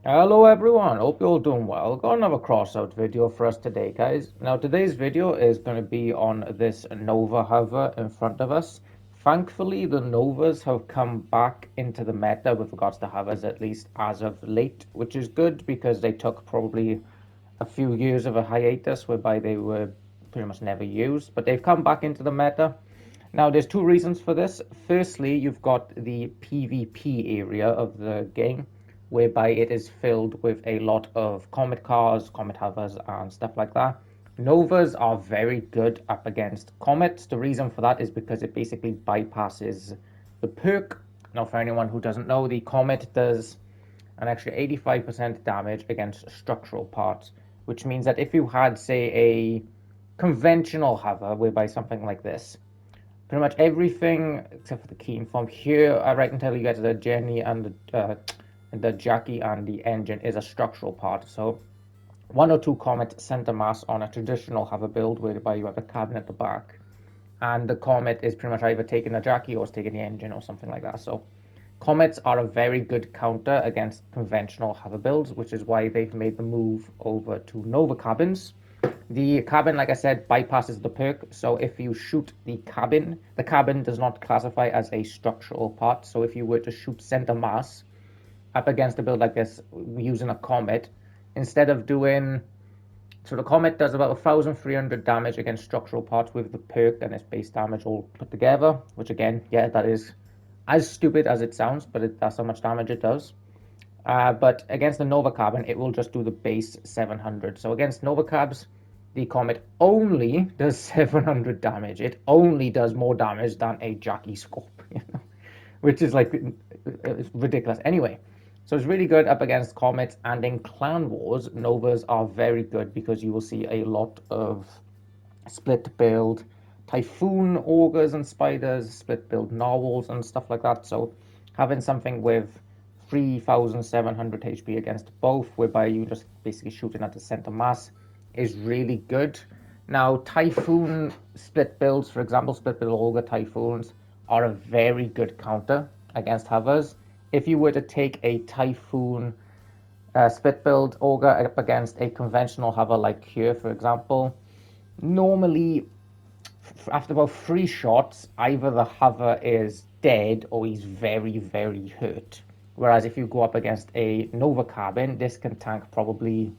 Hello everyone, hope you're all doing well. Got another crossout video for us today, guys. Now today's video is going to be on this Nova hover in front of us. Thankfully, the Novas have come back into the meta with regards to hovers, at least as of late, which is good because they took probably a few years of a hiatus whereby they were pretty much never used, but they've come back into the meta. Now, there's two reasons for this. Firstly, you've got the PvP area of the game, whereby it is filled with a lot of comet cars, comet hovers, and stuff like that. Novas are very good up against comets. The reason for that is because it basically bypasses the perk. Now, for anyone who doesn't know, the comet does an extra 85% damage against structural parts, which means that if you had, say, a conventional hover, whereby something like this, pretty much everything except for the key from here, right until you get to the Jenny and the Jackie and the engine is a structural part. So one or two Comet center mass on a traditional hover build whereby you have a cabin at the back, and the Comet is pretty much either taking the Jackie or it's taking the engine or something like that. So Comets are a very good counter against conventional hover builds, which is why they've made the move over to Nova cabins. The cabin, like I said, bypasses the perk, so if you shoot the cabin does not classify as a structural part, so if you were to shoot center mass up against a build like this using a Comet, instead of doing... So the Comet does about 1,300 damage against structural parts with the perk and its base damage all put together, which again, yeah, that is as stupid as it sounds, but that's how much damage it does. But against the Nova Carbon, it will just do the base 700. So against Nova Cabs, the Comet only does 700 damage. It only does more damage than a Jackie Scope, which is like it's ridiculous. Anyway, so it's really good up against Comets, and in Clan Wars, Novas are very good because you will see a lot of split build Typhoon Augurs and Spiders, split build Narwhals and stuff like that. So having something with 3,700 HP against both, whereby you just basically shooting at the center mass, is really good. Now, Typhoon split builds, for example, split build Augur Typhoons, are a very good counter against hovers. If you were to take a Typhoon split build Augur up against a conventional hover like here, for example, normally after about 3 shots, either the hover is dead or he's very, very hurt. Whereas if you go up against a Nova Carbon, this can tank probably,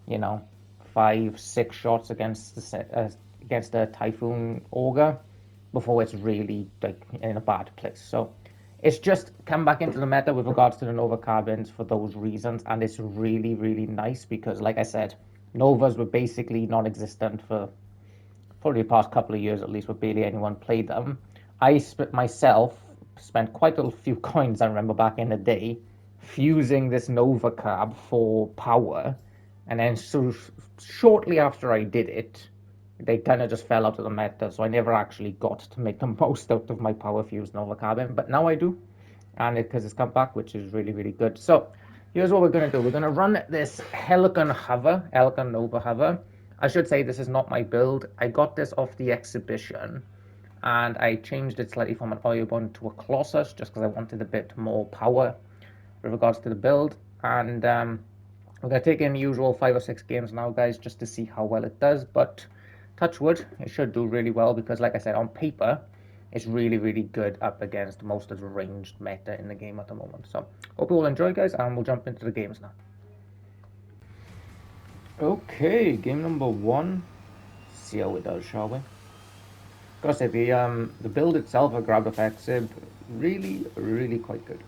you know, 5, 6 shots against a Typhoon Augur before it's really like in a bad place. So it's just come back into the meta with regards to the Nova Carbons for those reasons, and it's really, really nice because, like I said, Novas were basically non-existent for probably the past couple of years at least, where barely anyone played them. I myself spent quite a few coins, I remember back in the day, fusing this Nova Cab for power, and then shortly after I did it, they kind of just fell out of the meta, so I never actually got to make the most out of my power fused Nova Carbon, but now I do, and because it's come back, which is really, really good. So here's what we're going to do. We're going to run this Helican Hover, Helican Nova Hover. I should say this is not my build. I got this off the exhibition, and I changed it slightly from an Oilbun to a Colossus, just because I wanted a bit more power with regards to the build. And we're going to take in the usual 5 or 6 games now, guys, just to see how well it does. But touch wood, it should do really well because, like I said, on paper, it's really, really good up against most of the ranged meta in the game at the moment. So hope you all enjoy, guys, and we'll jump into the games now. Okay, game number 1. See how it does, shall we? Gotta say, the build itself, a grab effect sib, really, really quite good.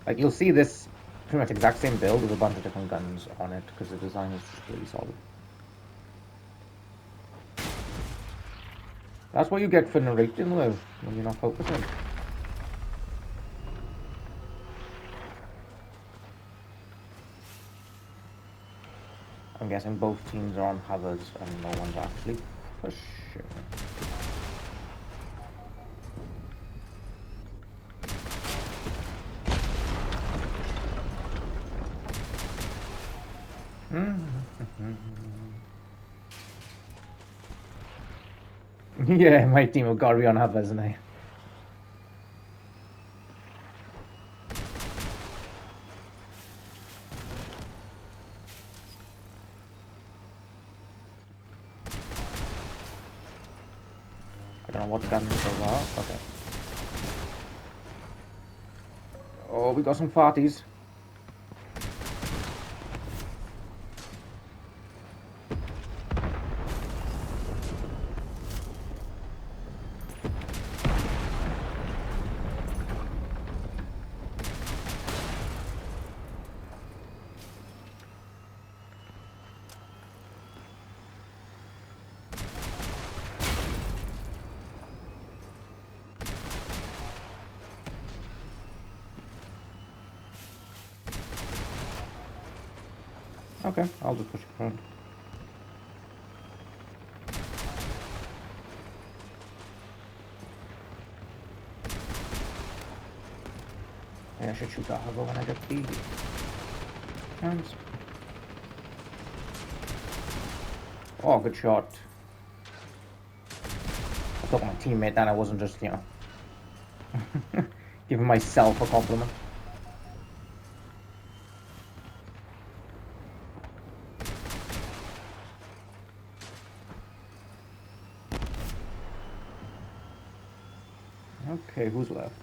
Like, you'll see this pretty much exact same build with a bunch of different guns on it because the design is just really solid. That's what you get for narrating with when you're not focusing. I'm guessing both teams are on hovers and no one's actually pushing. Yeah, my team have got to be on hovers, isn't they? Don't know what guns those are. Okay. Oh, we got some farties. Okay, I'll just push it around. I should shoot that hover when I get the chance. Oh, good shot. I thought my teammate that I wasn't just, you know, giving myself a compliment. Okay, who's left?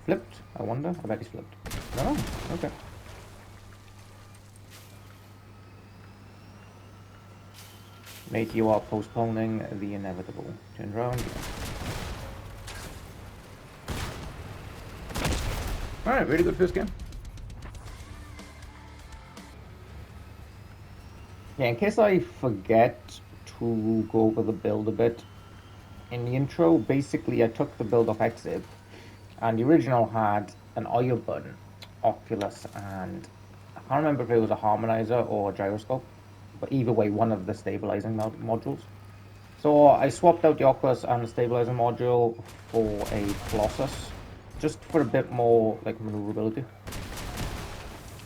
Flipped? I wonder. I bet he's flipped. Oh, okay. Mate, you are postponing the inevitable. Turn around. Alright, really good first game. Yeah, in case I forget to go over the build a bit, in the intro, basically I took the build of Exit, and the original had an oil button, Oculus, and I can't remember if it was a harmonizer or a gyroscope, but either way, one of the stabilizing modules. So I swapped out the Oculus and the stabilizing module for a Colossus, just for a bit more like maneuverability.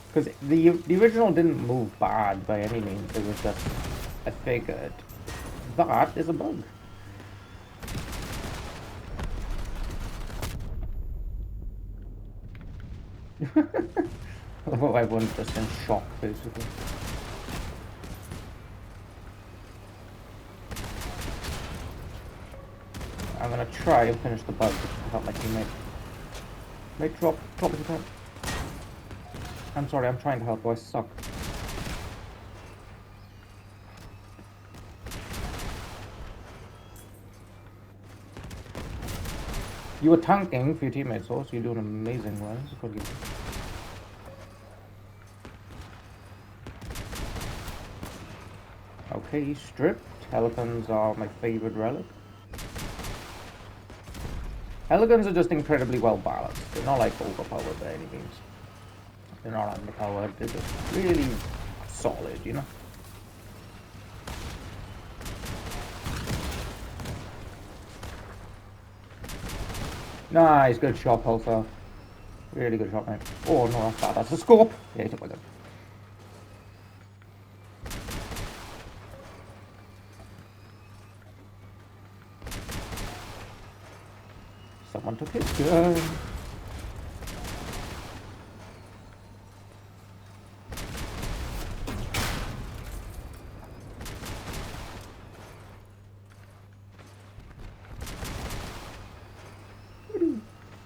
Because the original didn't move bad by any means. It was just, I figured, that is a bug. Although everyone's just in shock, basically. I'm gonna try and finish the bug to help my teammate. Mate, drop if you can. I'm sorry, I'm trying to help, but I suck. You were tanking for your teammates, so you're doing amazing, well. Okay, stripped. Helicons are my favorite relic. Helicons are just incredibly well balanced. They're not like overpowered by any means. They're not underpowered, they're just really solid, you know? Nice, good shot, Pulsar. Really good shot, mate. Oh no, that's bad. That's a scope! Yeah, he took my gun. Someone took his gun.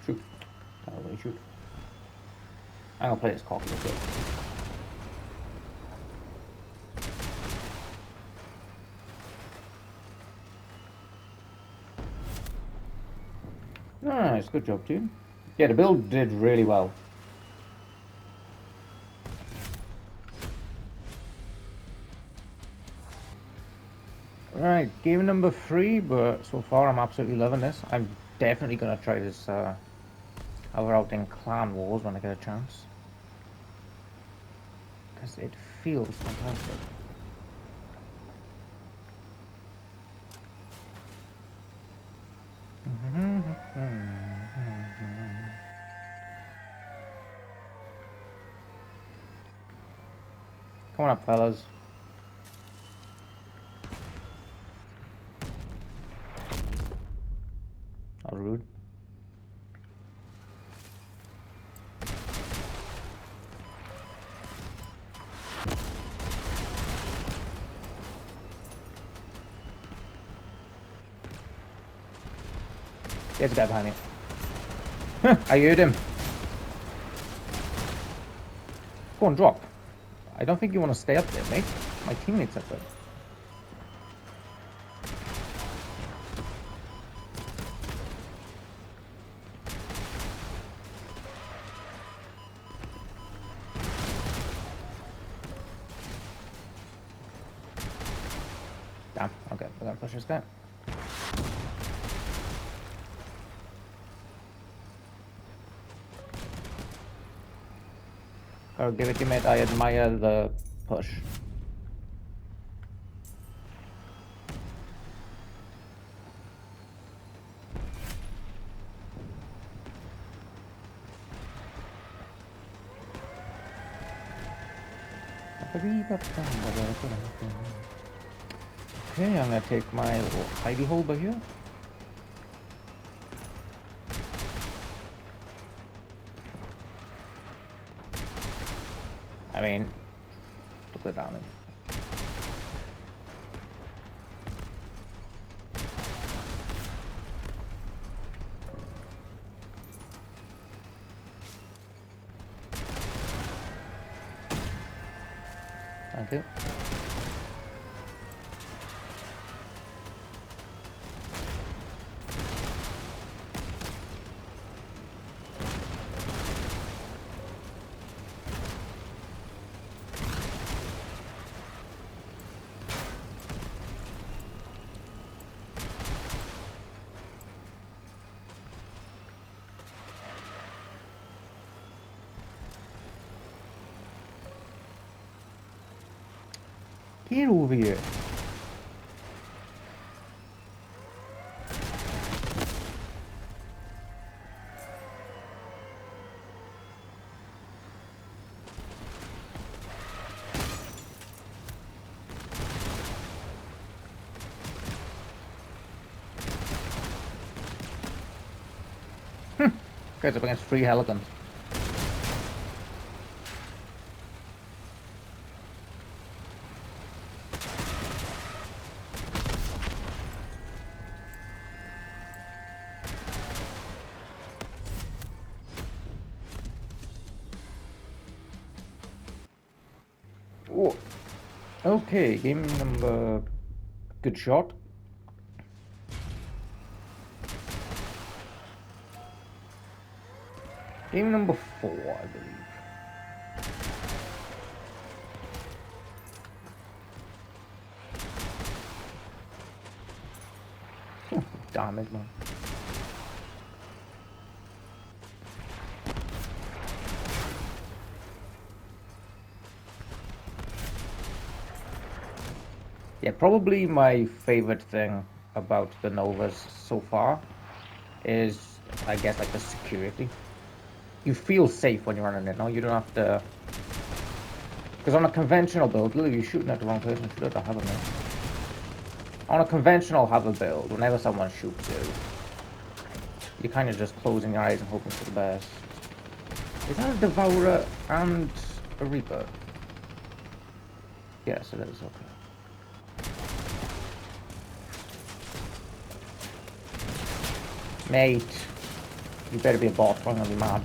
Shoot. I don't really shoot. I'm gonna play this cocky as well. Nice, good job, team. Yeah, the build did really well. Alright, game number 3, but so far I'm absolutely loving this. I'm definitely gonna try this hour out in Clan Wars when I get a chance. Because it feels fantastic. Come on up, fellas. There's a guy behind me. I heard him. Go and drop. I don't think you want to stay up there, mate. My teammate's up there. Damn, okay, we're gonna push this guy. Gotta give it to you, mate. I admire the push. Okay, I'm gonna take my little hidey hole by here. I mean, look at that damage. Thank you. Get over here. Guys up against 3 Helicons. Oh. Okay, game number... Good shot. Game number 4, I believe. Damn it, man. Yeah, probably my favorite thing about the Novas so far is, I guess, like the security. You feel safe when you're running it, no? You don't have to... Because on a conventional build, look, you're shooting at the wrong person, shoot at the hover, man. On a conventional hover build, whenever someone shoots you, you're kind of just closing your eyes and hoping for the best. Is that a Devourer and a Reaper? Yes, it is, okay. Mate, you better be a bot, or I'm gonna be mad.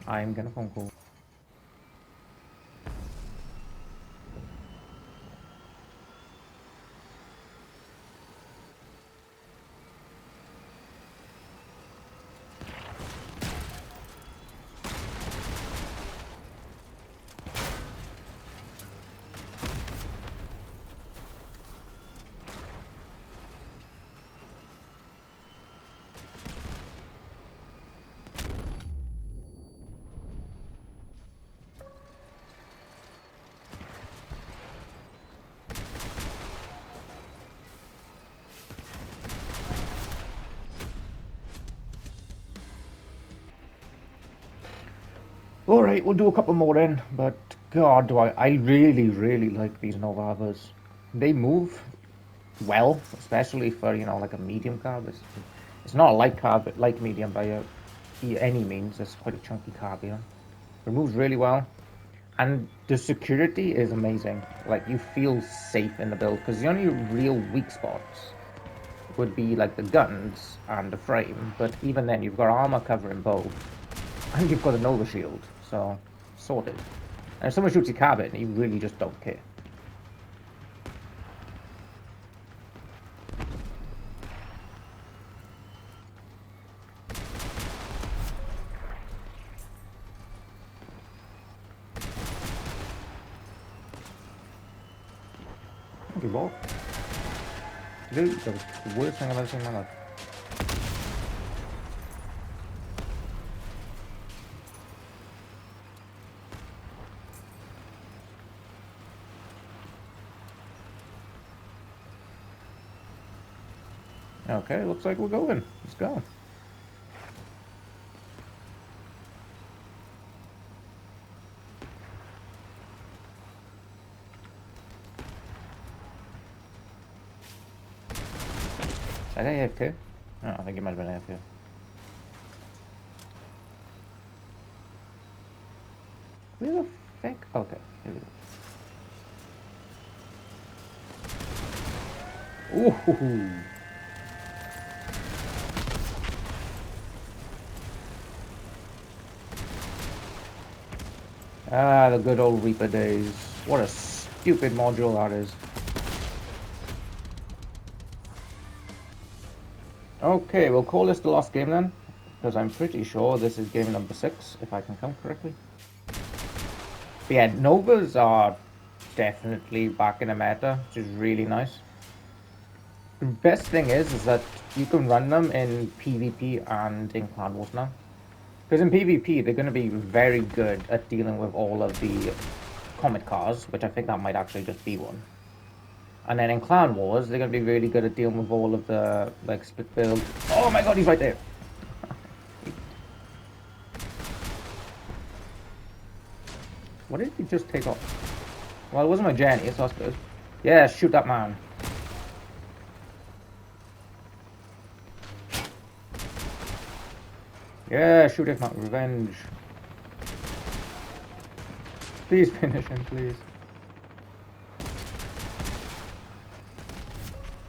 I'm gonna phone call. Alright, we'll do a couple more then, but god, I really, really like these Novavas. They move well, especially for, you know, like a medium carb. It's not a light carb, like medium by any means. It's quite a chunky carb, you know. It moves really well, and the security is amazing. Like, you feel safe in the build because the only real weak spots would be like the guns and the frame. But even then, you've got armor covering both, and you've got a Nova shield, so sorted. And if someone shoots your cabin, you really just don't care. Thank you, both. Dude, that was the worst thing I've ever seen in my life. Okay, looks like we're going. Let's go. Is that AFK? Oh, I think it might have been AFK. Where the fuck? Okay, here we go. Ooh. Ah, the good old Reaper days. What a stupid module that is. Okay, we'll call this the last game then, because I'm pretty sure this is game number 6, if I can count correctly. But yeah, Novas are definitely back in the meta, which is really nice. The best thing is that you can run them in PvP and in Clan Wars now. Because in PvP, they're going to be very good at dealing with all of the Comet cars, which I think that might actually just be one. And then in Clan Wars, they're going to be really good at dealing with all of the, like, split build. Oh my god, he's right there! What did he just take off? Well, it wasn't my journey, so I suppose. Yeah, shoot that man. Yeah, shoot it, man. Revenge. Please finish him, please.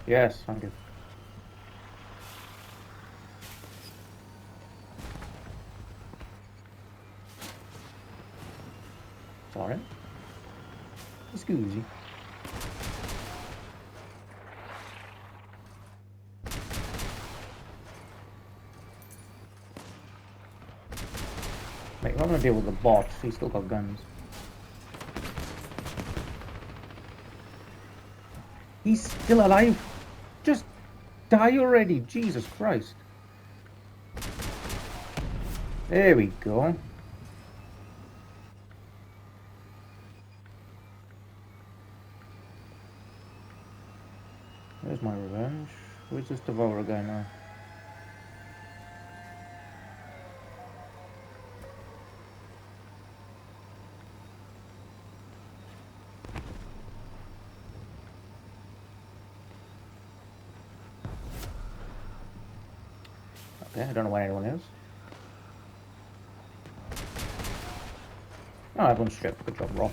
Yes, thank you. Sorry. Excuse you. Mate, I'm gonna deal with the bot. He's still got guns. He's still alive. Just die already. Jesus Christ. There we go. There's my revenge. Where's this Devourer guy now? Okay, I don't know where anyone is. Oh, everyone's stripped. Good job, Rob.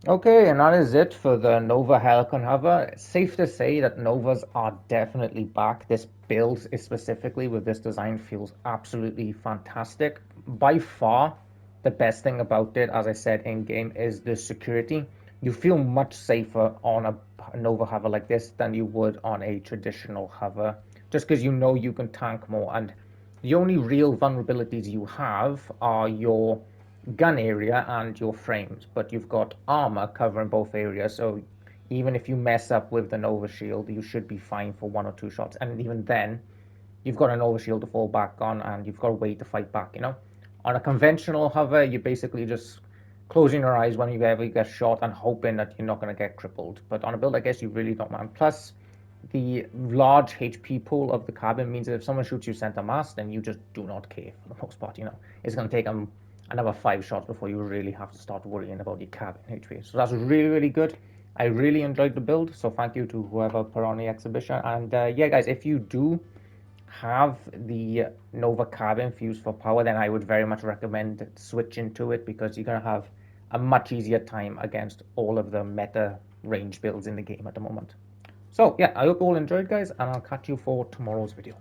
Okay, and that is it for the Nova Helicon Hover. It's safe to say that Novas are definitely back. This build is specifically with this design feels absolutely fantastic. By far, the best thing about it, as I said in game, is the security. You feel much safer on a Nova Hover like this than you would on a traditional hover, just because you know you can tank more. And the only real vulnerabilities you have are your gun area and your frames, but you've got armor covering both areas, so even if you mess up with the Nova Shield, you should be fine for 1 or 2 shots, and even then, you've got a Nova Shield to fall back on, and you've got a way to fight back, you know? On a conventional hover, you're basically just closing your eyes when you ever get shot and hoping that you're not going to get crippled, but on a build, I guess you really don't, man. Plus, the large HP pool of the carbon means that if someone shoots you center mass, then you just do not care for the most part. It's going to take them another 5 shots before you really have to start worrying about your carbon HP. So that's really, really good. I really enjoyed the build, so thank you to whoever put on the exhibition. And yeah, guys, if you do have the Nova carbon fused for power, then I would very much recommend switching to it, because you're going to have a much easier time against all of the meta range builds in the game at the moment. So yeah, I hope you all enjoyed, guys, and I'll catch you for tomorrow's video.